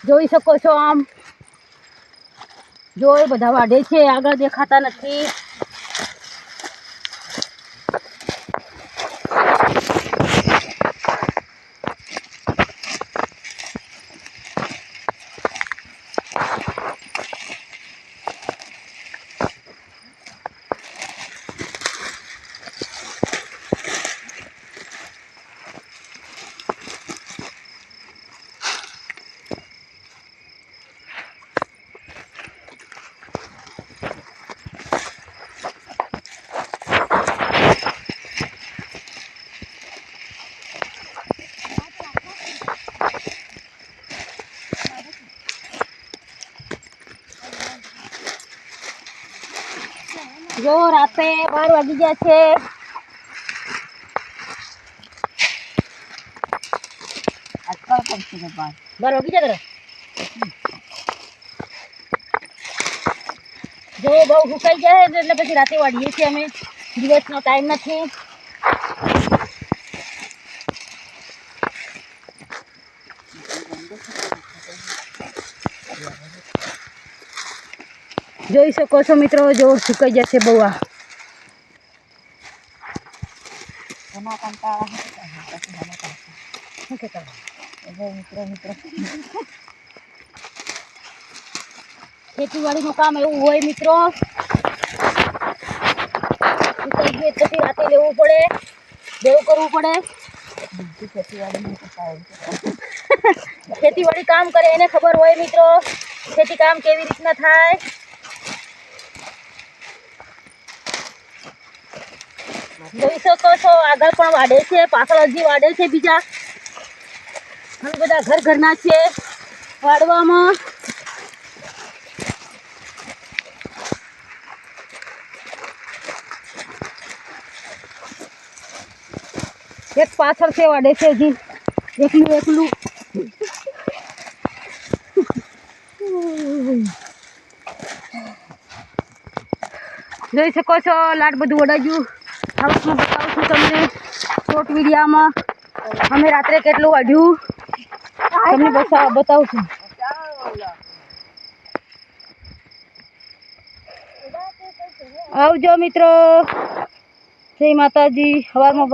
જોઈ શકો છો આમ જો એ બધા વાઢે છે, આગળ દેખાતા નથી. જો રાતે 12 વાગી ગયા છે. આજકાલ પડશે ને 12 વાગી ગયા. જો બહુ સુકાઈ જાય એટલે પછી રાતે વાળીએ છીએ અમે. દિવસનો ટાઈમ નથી. જોઈ શકો છો મિત્રો, જો સુકાઈ જશે બહુ. આ ખેતીવાડીનું કામ એવું હોય મિત્રો, સુકાઈ ગયું પછી રાતે લેવું પડે, ભેગું કરવું પડે. ખેતીવાડી કામ કરે એને ખબર હોય મિત્રો, ખેતી કામ કેવી રીતના થાય. જોઈ શકો છો આગળ પણ વાડે છે, પાછળ હજી વાડે છે બીજા. અમે બધા ઘરના છે વાડવામાં. એક પાછળ છે વાડે છે હજી એકલું. જોઈ શકો છો લાટ બધું વડાજ્યું. હાઉસમાં બતાવું છું તમને શોર્ટ વિડીયામાં. અમે રાત્રે કેટલું વાઢ્યું તમને બતાવું છું. આવજો મિત્રો, જય માતાજી. સવારમાં